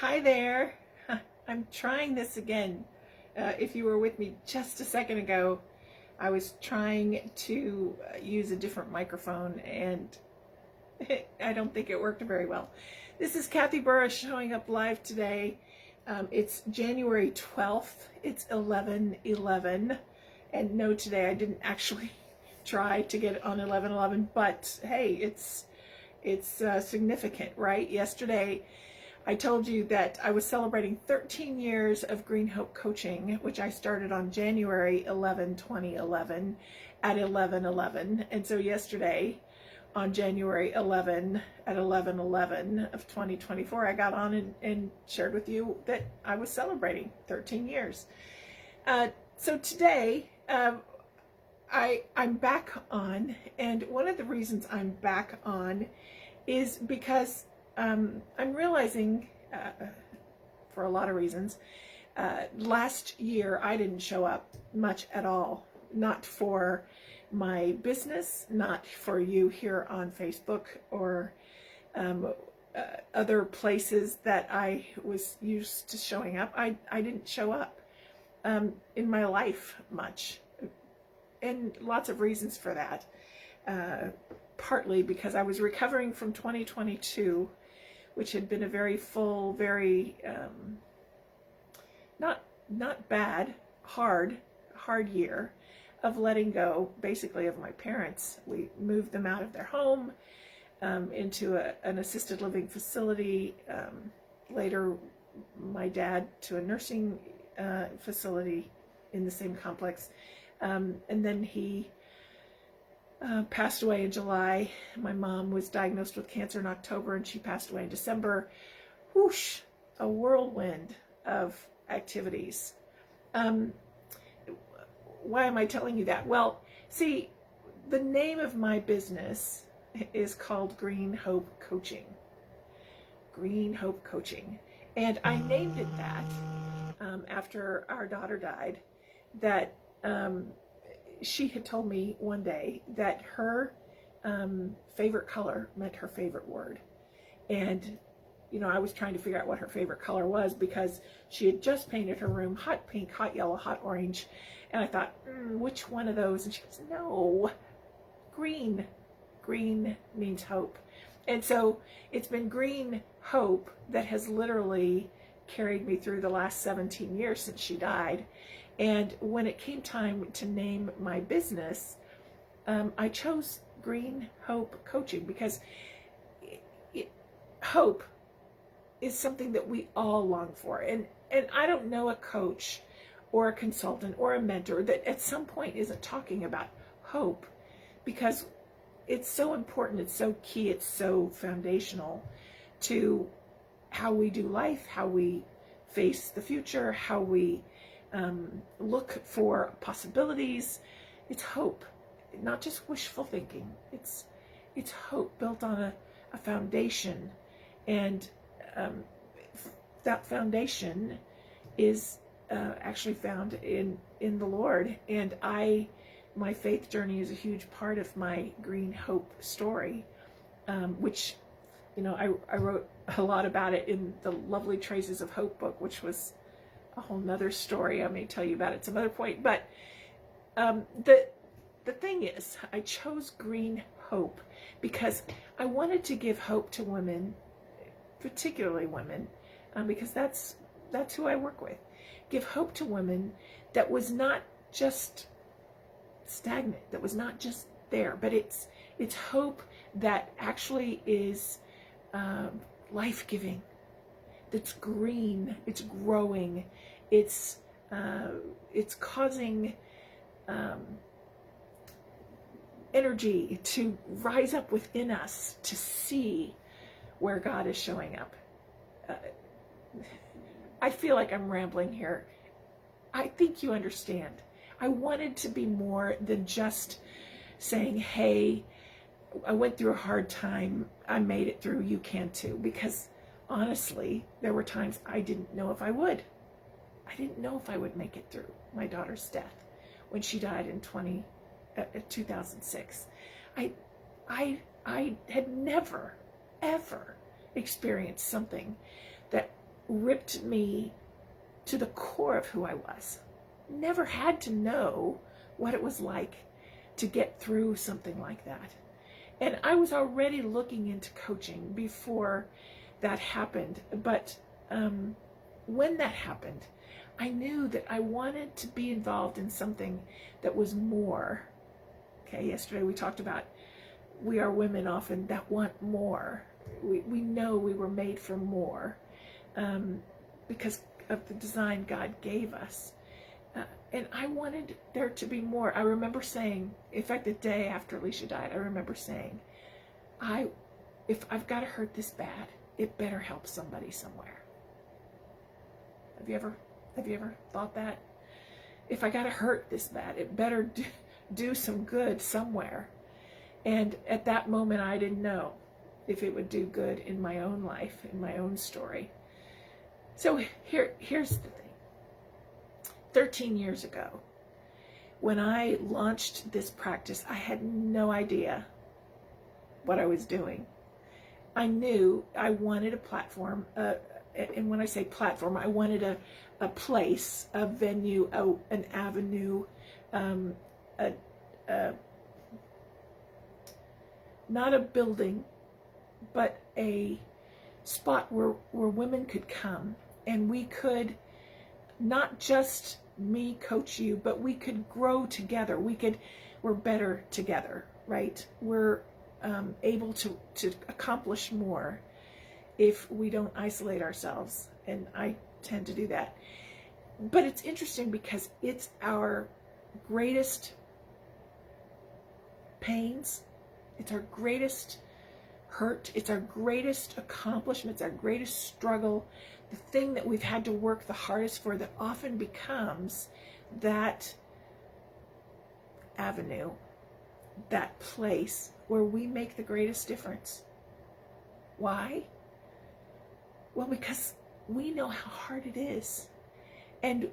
Hi there. I'm trying this again. If you were with me just a second ago, I was trying to use a different microphone and I don't think it worked very well. This is Kathy Burris showing up live today. It's January 12th. It's 11/11. And no, today I didn't actually try to get on 11/11, but hey, it's significant, right? Yesterday, I told you that I was celebrating 13 years of Green Hope Coaching, which I started on January 11, 2011 at 11/11. And so yesterday, on January 11 at 11/11 of 2024, I got on and shared with you that I was celebrating 13 years. So today, I'm back on, and one of the reasons I'm back on is because I'm realizing, for a lot of reasons, last year I didn't show up much at all, not for my business, not for you here on Facebook or other places that I was used to showing up. I didn't show up in my life much, and lots of reasons for that. Partly because I was recovering from 2022, which had been a very full, very not bad, hard year of letting go, basically, of my parents. We moved them out of their home into an assisted living facility. Later, my dad to a nursing facility in the same complex, and then he passed away in July. My mom was diagnosed with cancer in October, and she passed away in December. Whoosh, a whirlwind of activities. Why am I telling you that? Well, see, the name of my business is called Green Hope Coaching. Green Hope Coaching. And I named it that after our daughter died, that she had told me one day that her favorite color meant her favorite word. And, you know, I was trying to figure out what her favorite color was because she had just painted her room hot pink, hot yellow, hot orange. And I thought, which one of those? And she goes, no, green. Green means hope. And so it's been Green Hope that has literally carried me through the last 17 years since she died. And when it came time to name my business, I chose Green Hope Coaching because hope is something that we all long for. And I don't know a coach or a consultant or a mentor that at some point isn't talking about hope, because it's so important, it's so key, it's so foundational to how we do life, how we face the future, how we look for possibilities. It's hope, not just wishful thinking. It's hope built on a foundation, and that foundation is actually found in the Lord. And my faith journey is a huge part of my Green Hope story, which, you know, I wrote a lot about it in the Lovely Traces of Hope book, which was a whole nother story. I may tell you about it some other point. But the thing is, I chose Green Hope because I wanted to give hope to women, particularly women, because that's who I work with. Give hope to women that was not just stagnant, that was not just there, but it's hope that actually is life-giving. That's green, it's growing, it's causing energy to rise up within us to see where God is showing up. I feel like I'm rambling here. I think you understand. I wanted to be more than just saying, hey, I went through a hard time, I made it through, you can too. Because honestly, there were times I didn't know if I would. I didn't know if I would make it through my daughter's death when she died in 2006. I had never, ever experienced something that ripped me to the core of who I was. Never had to know what it was like to get through something like that. And I was already looking into coaching before that happened. But when that happened, I knew that I wanted to be involved in something that was more. Okay, yesterday we talked about we are women often that want more. We know we were made for more because of the design God gave us. And I wanted there to be more. I remember saying, in fact, the day after Alicia died, I remember saying, if I've got to hurt this bad, it better help somebody somewhere. Have you ever thought that? If I got to hurt this bad, it better do some good somewhere. And at that moment, I didn't know if it would do good in my own life, in my own story. So here's the thing. 13 years ago, when I launched this practice, I had no idea what I was doing. I knew I wanted a platform, and when I say platform, I wanted a place, a venue, an avenue, not a building, but a spot where women could come and we could not just me coach you, but we could grow together. We're better together, right? We're able to accomplish more if we don't isolate ourselves. And I tend to do that. But it's interesting because it's our greatest pains. It's our greatest hurt. It's our greatest accomplishment. It's our greatest struggle. The thing that we've had to work the hardest for that often becomes that avenue, that place where we make the greatest difference. Why? Well, because we know how hard it is. And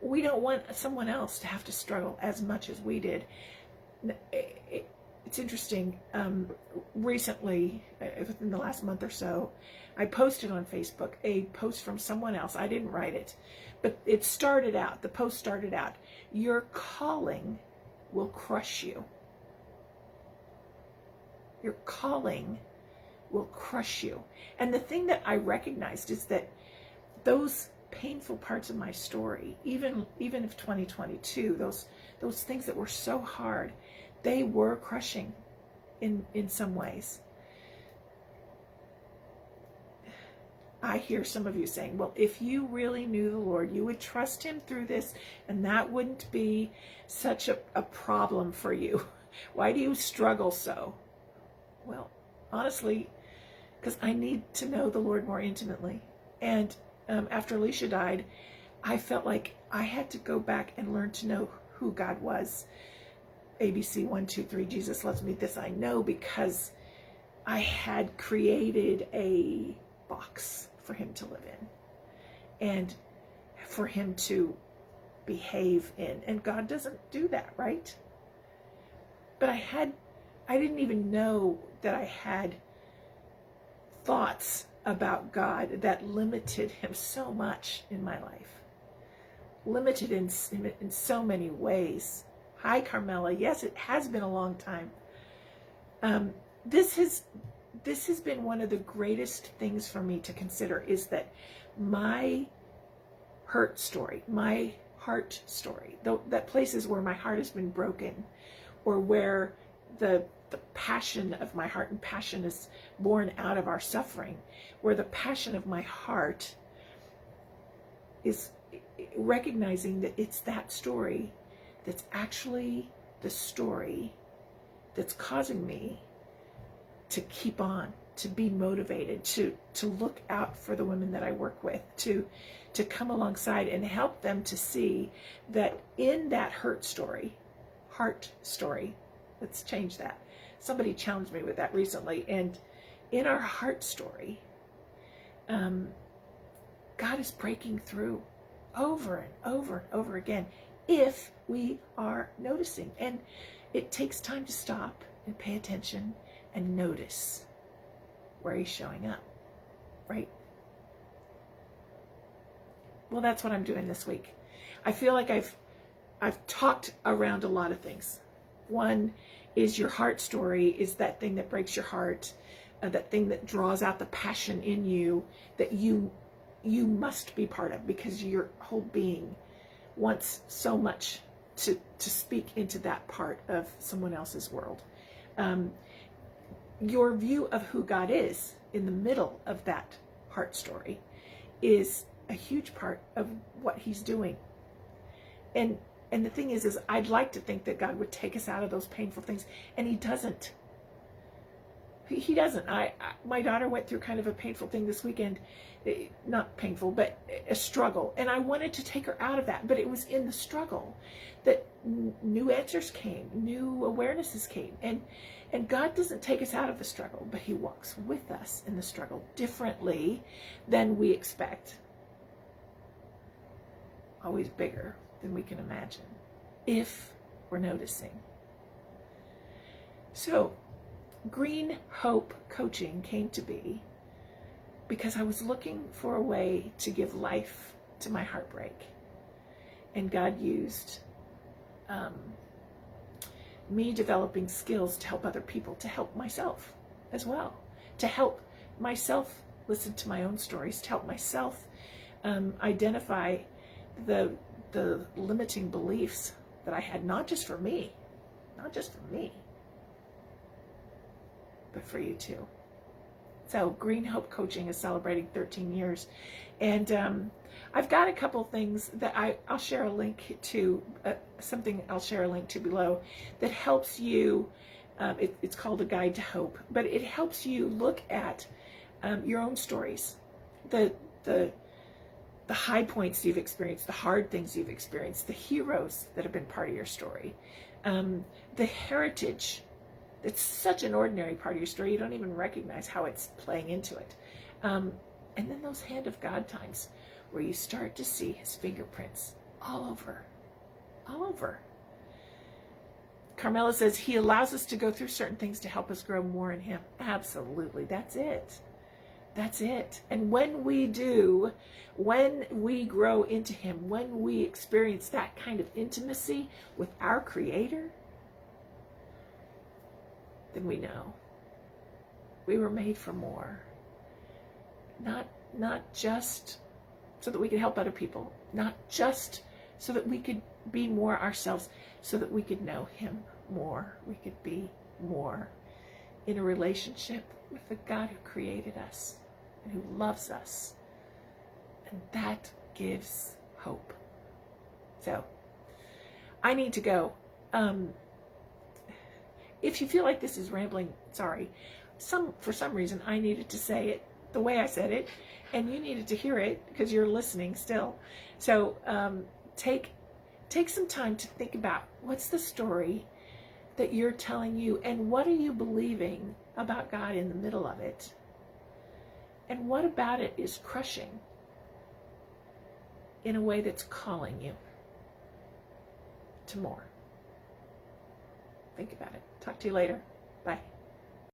we don't want someone else to have to struggle as much as we did. It's interesting. Recently, within the last month or so, I posted on Facebook a post from someone else. I didn't write it, but it started out, the post started out, your calling will crush you. Your calling will crush you. And the thing that I recognized is that those painful parts of my story, even of 2022, those things that were so hard, they were crushing in some ways. I hear some of you saying, well, if you really knew the Lord, you would trust him through this, and that wouldn't be such a problem for you. Why do you struggle so? Well, honestly, because I need to know the Lord more intimately. And after Alicia died, I felt like I had to go back and learn to know who God was. ABC 1, 2, 3, Jesus loves me. This I know because I had created a box for him to live in and for him to behave in. And God doesn't do that, right? But I didn't even know that I had thoughts about God that limited him so much in my life. Limited in so many ways. Hi, Carmela. Yes, it has been a long time. This has been one of the greatest things for me to consider, is that my hurt story, my heart story, that places where my heart has been broken, or where the passion of my heart, and passion is born out of our suffering, where the passion of my heart is recognizing that it's that story that's actually the story that's causing me to keep on, to be motivated, to look out for the women that I work with, to come alongside and help them to see that in that heart story, let's change that. Somebody challenged me with that recently. And in our heart story, God is breaking through over and over and over again if we are noticing. And it takes time to stop and pay attention and notice where he's showing up, right? Well, that's what I'm doing this week. I feel like I've talked around a lot of things. One is your heart story, is that thing that breaks your heart, that thing that draws out the passion in you that you must be part of, because your whole being wants so much to speak into that part of someone else's world. Your view of who God is in the middle of that heart story is a huge part of what he's doing. And the thing is I'd like to think that God would take us out of those painful things, and he doesn't. He doesn't. My daughter went through kind of a painful thing this weekend. Not painful, but a struggle. And I wanted to take her out of that, but it was in the struggle that new answers came, new awarenesses came. And God doesn't take us out of the struggle, but he walks with us in the struggle differently than we expect. Always bigger than we can imagine, if we're noticing. So, Green Hope Coaching came to be because I was looking for a way to give life to my heartbreak. And God used me developing skills to help other people, to help myself as well, to help myself listen to my own stories, to help myself identify the limiting beliefs that I had, not just for me, but for you too. So Green Hope Coaching is celebrating 13 years. And I've got a couple things that I'll share a link to, something I'll share a link to below that helps you, it's called A Guide to Hope, but it helps you look at your own stories, the high points you've experienced, the hard things you've experienced, the heroes that have been part of your story, the heritage that's such an ordinary part of your story, you don't even recognize how it's playing into it. And then those hand of God times where you start to see his fingerprints all over. Carmela says he allows us to go through certain things to help us grow more in him. Absolutely, that's it. And when we do, when we grow into him, when we experience that kind of intimacy with our Creator, then we know we were made for more. Not just so that we could help other people, not just so that we could be more ourselves, so that we could know him more, we could be more in a relationship with the God who created us and who loves us. And that gives hope. So, I need to go. If you feel like this is rambling, sorry. For some reason, I needed to say it the way I said it, and you needed to hear it because you're listening still. So take some time to think about what's the story that you're telling you, and what are you believing about God in the middle of it, and what about it is crushing in a way that's calling you to more. Think about it. Talk to you later. Bye.